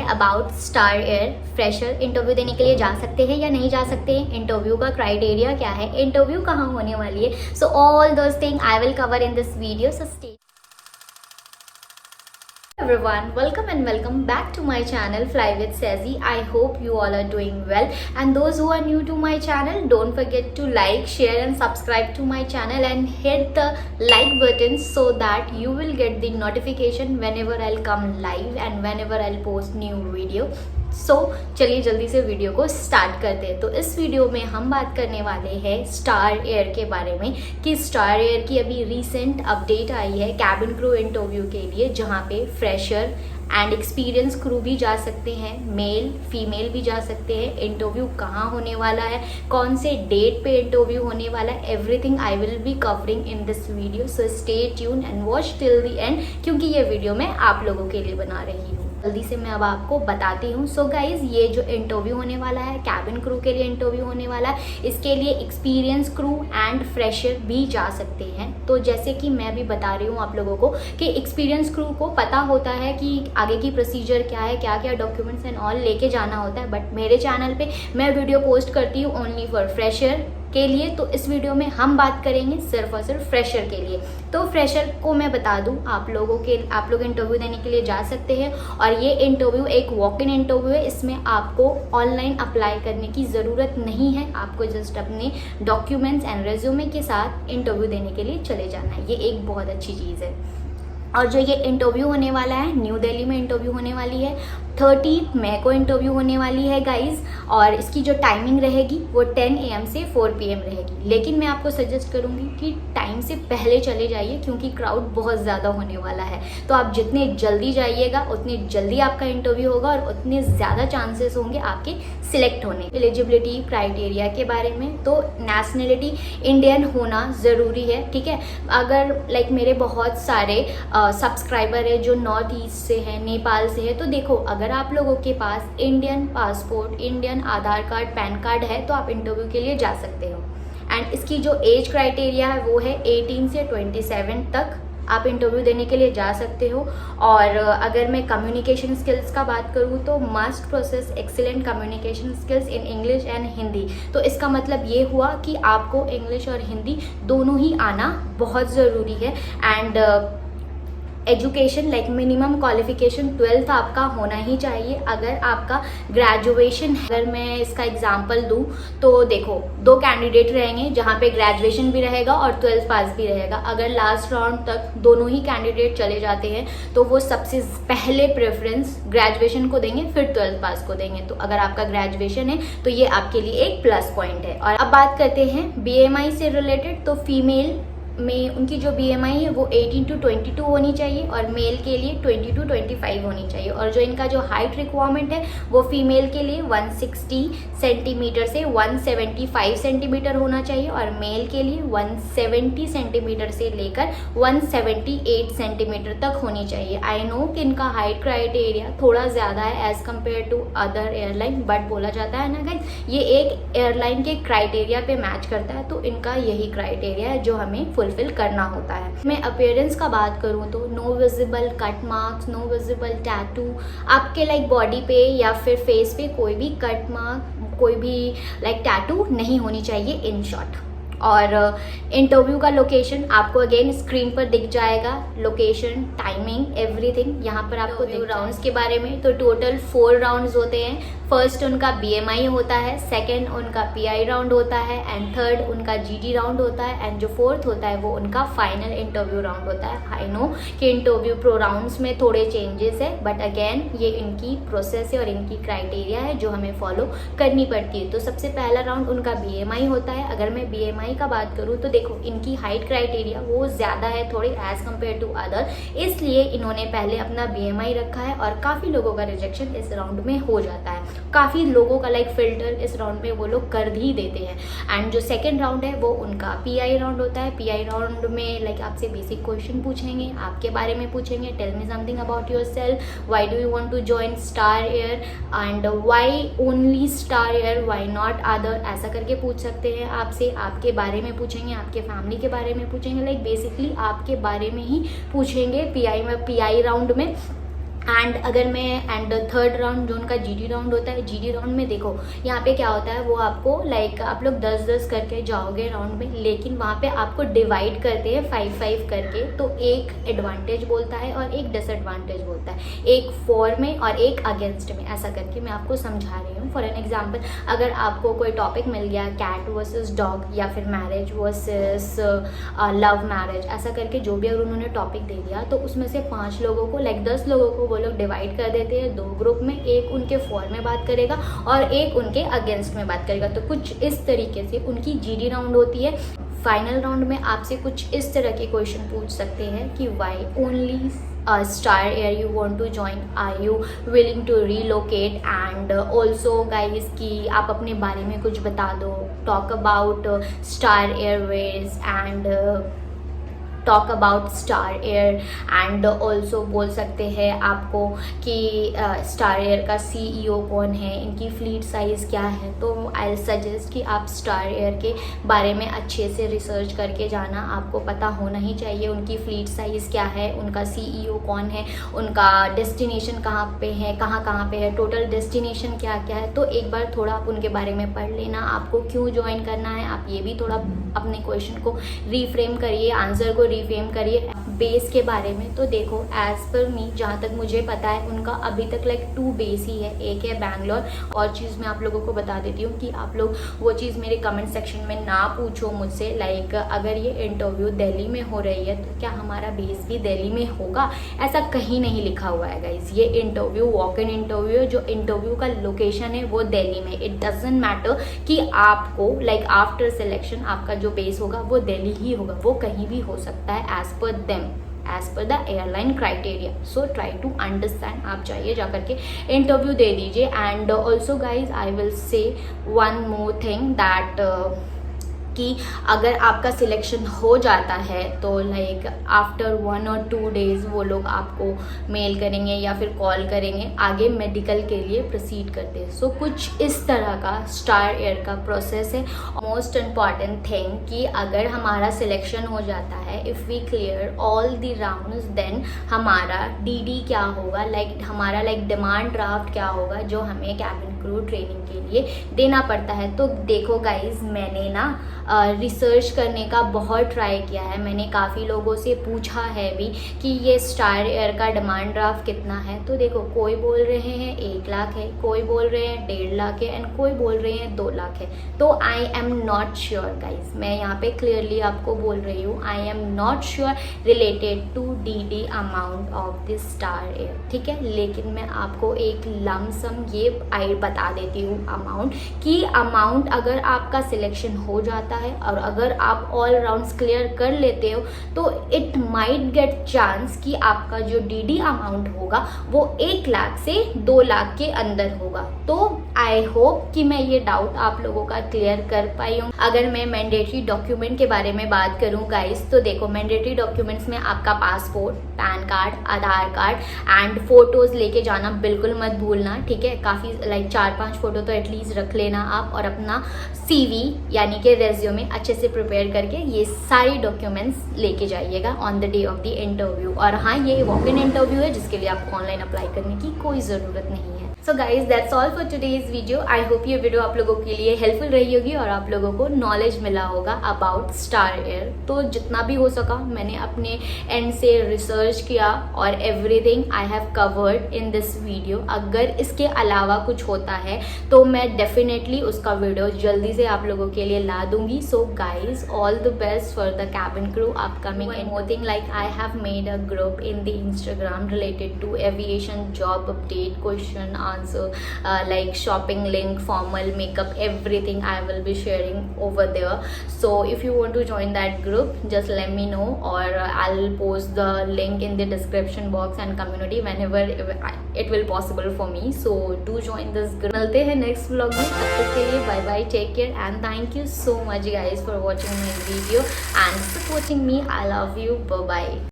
About star air. Fresher interview देने के लिए जा सकते हैं या नहीं जा सकते हैं, इंटरव्यू का क्राइटेरिया क्या है, इंटरव्यू कहाँ होने वाली है, so all those thing I will cover in this video, so stay. Everyone, welcome back to my channel Fly with Sazy. I hope you all are doing well, and those who are new to my channel, don't forget to like, share and subscribe to my channel and hit the like button so that you will get the notification whenever I'll come live and whenever I'll post new video. चलिए जल्दी से video को start करते हैं। तो इस video में हम बात करने वाले हैं स्टार एयर के बारे में कि स्टार एयर की अभी रीसेंट अपडेट आई है कैबिन क्रू इंटरव्यू के लिए, जहां पे फ्रेशर एंड एक्सपीरियंस क्रू भी जा सकते हैं, मेल फीमेल भी जा सकते हैं। इंटरव्यू कहाँ होने वाला है, कौन से डेट पे इंटरव्यू होने वाला है, everything I will be covering in this video, so stay tune and watch till the end, क्योंकि ये वीडियो मैं आप लोगों के लिए बना रही हूँ। जल्दी से मैं अब आपको बताती हूँ। सो गाइज, ये जो इंटरव्यू होने वाला है कैबिन क्रू के लिए इंटरव्यू होने वाला है, इसके लिए एक्सपीरियंस क्रू एंड फ्रेशर भी जा सकते हैं। तो जैसे कि मैं भी बता रही हूँ आप लोगों को कि एक्सपीरियंस क्रू को पता होता है कि आगे की प्रोसीजर क्या है, क्या क्या डॉक्यूमेंट्स एंड ऑल लेके जाना होता है, बट मेरे चैनल पे मैं वीडियो पोस्ट करती हूँ ओनली फॉर फ्रेशर के लिए। तो इस वीडियो में हम बात करेंगे सिर्फ और सिर्फ फ्रेशर के लिए। तो फ्रेशर को मैं बता दूं, आप लोग इंटरव्यू देने के लिए जा सकते हैं, और ये इंटरव्यू एक वॉक इन इंटरव्यू है। इसमें आपको ऑनलाइन अप्लाई करने की ज़रूरत नहीं है, आपको जस्ट अपने डॉक्यूमेंट्स एंड रेज्यूमे के साथ इंटरव्यू देने के लिए चले जाना है। ये एक बहुत अच्छी चीज़ है। और जो ये इंटरव्यू होने वाला है, न्यू दिल्ली में इंटरव्यू होने वाली है, 30 मई को इंटरव्यू होने वाली है गाइज। और इसकी जो टाइमिंग रहेगी वो 10 AM से 4 PM रहेगी। लेकिन मैं आपको सजेस्ट करूँगी कि टाइम से पहले चले जाइए, क्योंकि क्राउड बहुत ज़्यादा होने वाला है। तो आप जितने जल्दी जाइएगा उतनी जल्दी आपका इंटरव्यू होगा और उतने ज़्यादा चांसेस होंगे आपके सिलेक्ट होने। एलिजिबिलिटी क्राइटेरिया के बारे में, तो नेशनलिटी इंडियन होना ज़रूरी है, ठीक है। अगर मेरे बहुत सारे सब्सक्राइबर है जो नॉर्थ ईस्ट से है, नेपाल से है, तो देखो अगर आप लोगों के पास इंडियन पासपोर्ट, इंडियन आधार कार्ड, पैन कार्ड है तो आप इंटरव्यू के लिए जा सकते हो। एंड इसकी जो एज क्राइटेरिया है वो है 18 से 27 तक आप इंटरव्यू देने के लिए जा सकते हो। और अगर मैं कम्युनिकेशन स्किल्स का बात करूँ तो must process excellent communication skills in English and Hindi. तो इसका मतलब ये हुआ कि आपको इंग्लिश और हिंदी दोनों ही आना बहुत ज़रूरी है। And education minimum qualification 12th आपका होना ही चाहिए। अगर आपका ग्रेजुएशन, अगर मैं इसका एग्जांपल दूं तो देखो 2 कैंडिडेट रहेंगे जहां पे ग्रेजुएशन भी रहेगा और 12th पास भी रहेगा। अगर लास्ट राउंड तक दोनों ही कैंडिडेट चले जाते हैं तो वो सबसे पहले प्रेफरेंस ग्रेजुएशन को देंगे, फिर 12th पास को देंगे। तो अगर आपका ग्रेजुएशन है तो ये आपके लिए एक प्लस पॉइंट है। और अब बात करते हैं BMI से रिलेटेड। तो फीमेल में उनकी जो BMI है वो 18 to 22 होनी चाहिए और मेल के लिए 20 to 25 होनी चाहिए। और जो इनका जो हाइट रिक्वायरमेंट है वो फीमेल के लिए 160 सेंटीमीटर से 175 सेंटीमीटर होना चाहिए और मेल के लिए 170 सेंटीमीटर से लेकर 178 सेंटीमीटर तक होनी चाहिए। आई नो कि इनका हाइट क्राइटेरिया थोड़ा ज़्यादा है as compare to other airline, but बोला जाता है ना गाइस, ये एक एयरलाइन के क्राइटेरिया पे मैच करता है, तो इनका यही क्राइटेरिया है जो हमें फुलफिल करना होता है। मैं अपीयरेंस का बात करूँ तो no visible cut marks, no visible tattoo, आपके बॉडी पे या फिर फेस पे कोई भी कट मार्क, कोई भी टैटू नहीं होनी चाहिए इन शॉर्ट। और इंटरव्यू का लोकेशन आपको अगेन स्क्रीन पर दिख जाएगा, लोकेशन, टाइमिंग, एवरीथिंग यहाँ पर आपको दिख। राउंड्स के बारे में तो टोटल 4 राउंड्स होते हैं। फर्स्ट उनका BMI होता है, सेकंड उनका PI राउंड होता है, एंड थर्ड उनका GD राउंड होता है, एंड जो फोर्थ होता है वो उनका फाइनल इंटरव्यू राउंड होता है। आई नो कि इंटरव्यू प्रो राउंड्स में थोड़े चेंजेस है, बट अगेन ये इनकी प्रोसेस है और इनकी क्राइटेरिया है जो हमें फॉलो करनी पड़ती है। तो सबसे पहला राउंड उनका BMI होता है। अगर मैं BMI का बात करूँ तो देखो इनकी हाइट क्राइटेरिया वो ज़्यादा है थोड़ी एज कम्पेयर टू अदर, इसलिए इन्होंने पहले अपना BMI रखा है और काफ़ी लोगों का रिजेक्शन इस राउंड में हो जाता है। काफ़ी लोगों का फिल्टर इस राउंड में वो लोग कर भी देते हैं। एंड जो सेकेंड राउंड है वो उनका PI राउंड होता है। PI राउंड में आपसे बेसिक क्वेश्चन पूछेंगे, आपके बारे में पूछेंगे, tell me something about yourself, why do you want to join Star Air and why only Star Air, why not other, ऐसा करके पूछ सकते हैं आपसे। आपके बारे में पूछेंगे, आपके फैमिली के बारे में पूछेंगे, बेसिकली आपके बारे में ही पूछेंगे PI राउंड में। एंड अगर मैं एंड थर्ड राउंड जो उनका जीडी राउंड होता है, जीडी राउंड में देखो यहाँ पे क्या होता है, वो आपको लाइक आप लोग 10-10 करके जाओगे राउंड में, लेकिन वहाँ पे आपको डिवाइड करते हैं 5-5 करके। तो एक एडवांटेज बोलता है और एक डिसएडवांटेज बोलता है, एक फॉर में और एक अगेंस्ट में, ऐसा करके मैं आपको समझा रही हूँ। फॉर एन एग्जाम्पल, अगर आपको कोई टॉपिक मिल गया कैट वर्सेस डॉग या फिर मैरिज वर्सेस लव मैरिज, ऐसा करके जो भी अगर उन्होंने टॉपिक दे दिया, तो उसमें से 5 लोगों को लाइक 10 लोगों को वो लोग डिवाइड कर देते हैं 2 ग्रुप में, एक उनके फॉर में बात करेगा और एक उनके अगेंस्ट में बात करेगा। तो कुछ इस तरीके से उनकी जीडी राउंड होती है। फाइनल राउंड में आपसे कुछ इस तरह के क्वेश्चन पूछ सकते हैं कि why only Star Air you want to join, are you willing to relocate, and also guys कि आप अपने बारे में कुछ बता दो, talk about Star Airways and talk about star Air. And also बोल सकते हैं आपको कि स्टार एयर का CEO कौन है, इनकी फ्लीट साइज़ क्या है। तो आई सजेस्ट कि आप स्टार एयर के बारे में अच्छे से रिसर्च करके जाना, आपको पता होना ही चाहिए उनकी फ्लीट साइज़ क्या है, उनका CEO कौन है, उनका डेस्टिनेशन कहाँ पे है, कहाँ पे है, टोटल डेस्टिनेशन क्या क्या है। तो एक बार थोड़ा आप उनके बारे में पढ़ लेना, आपको क्यों ज्वाइन करना है, आप ये भी थोड़ा अपने क्वेश्चन को रीफ्रेम करिए, आंसर को रिफ्रेम करिए। बेस के बारे में तो देखो एज पर मी जहाँ तक मुझे पता है उनका अभी तक लाइक 2 बेस ही है, एक है बैंगलोर। और चीज़ मैं आप लोगों को बता देती हूँ कि आप लोग वो चीज़ मेरे कमेंट सेक्शन में ना पूछो मुझसे, लाइक अगर ये इंटरव्यू दिल्ली में हो रही है तो क्या हमारा बेस भी दिल्ली में होगा, ऐसा कहीं नहीं लिखा हुआ है गाइज। ये इंटरव्यू वॉक इन इंटरव्यू है, जो इंटरव्यू का लोकेशन है वो दिल्ली में। इट डजेंट मैटर कि आपको लाइक आफ्टर सिलेक्शन आपका जो बेस होगा वो दिल्ली ही होगा, वो कहीं भी हो सकता है as per them, as per the airline criteria. So try to understand, आप जाइए जा करके इंटरव्यू दे दीजिए। And also guys I will say one more thing that कि अगर आपका सिलेक्शन हो जाता है तो लाइक आफ्टर 1 और 2 डेज़ वो लोग आपको मेल करेंगे या फिर कॉल करेंगे, आगे मेडिकल के लिए प्रोसीड करते हैं। सो कुछ इस तरह का स्टार एयर का प्रोसेस है। मोस्ट इम्पॉर्टेंट थिंग कि अगर हमारा सिलेक्शन हो जाता है, if we clear all the rounds, then हमारा DD क्या होगा, लाइक हमारा लाइक डिमांड ड्राफ्ट क्या होगा जो हमें कैबिन क्रू ट्रेनिंग के लिए देना पड़ता है। तो देखो गाइज, मैंने ना रिसर्च करने का बहुत ट्राई किया है, मैंने काफ़ी लोगों से पूछा है भी कि ये स्टार एयर का डिमांड ड्राफ्ट कितना है। तो देखो कोई बोल रहे हैं 1 लाख है, कोई बोल रहे हैं 1.5 लाख है, एंड कोई बोल रहे हैं 2 लाख है। तो I am not sure guys, मैं यहाँ पे क्लियरली आपको बोल रही हूँ, I am not sure related to DD amount of this Star Air, ठीक है। लेकिन मैं आपको एक लमसम ये बता देती हूँ अमाउंट, कि अमाउंट अगर आपका सिलेक्शन हो जाता है और अगर आप ऑल राउंड्स क्लियर कर लेते हो तो इट माइट गेट चांस कि आपका जो DD अमाउंट होगा वो 1 लाख से 2 लाख के अंदर होगा। तो आई होप कि मैं ये डाउट आप लोगों का क्लियर कर पाई हूँ। अगर मैं मैंडेटरी डॉक्यूमेंट के बारे में बात करूँ गाइस, तो देखो मैंडेटरी डॉक्यूमेंट्स में आपका passport, pan card, Aadhaar card and photos लेके जाना बिल्कुल मत भूलना, ठीक है। काफ़ी लाइक 4-5 फोटो तो एटलीस्ट रख लेना आप, और अपना CV यानी कि रेज्यूमे अच्छे से प्रिपेयर करके ये सारी डॉक्यूमेंट्स लेके जाइएगा on the day of the interview. और हाँ, ये वॉक इन इंटरव्यू है जिसके लिए आपको ऑनलाइन अप्लाई करने की कोई ज़रूरत नहीं है। So guys that's all for today's video. I hope ये वीडियो आप लोगों के लिए हेल्पफुल रही होगी और आप लोगों को नॉलेज मिला होगा अबाउट स्टार एयर। तो जितना भी हो सका मैंने अपने एंड से रिसर्च किया और everything I have covered in this video. अगर इसके अलावा कुछ होता है तो मैं डेफिनेटली उसका वीडियो जल्दी से आप लोगों के लिए ला दूंगी। So guys all the best for the cabin crew upcoming. One more thing, like I have made a group in the Instagram related to aviation job update, question answer, like shopping link, formal makeup, everything I will be sharing over there. So if you want to join that group, just let me know, or I'll post the link in the description box and community whenever it will possible for me. So do join this group. मिलते हैं next vlog में, तब तक के लिए bye bye, take care and thank you so much guys for watching my video and supporting me. I love you. Bye bye.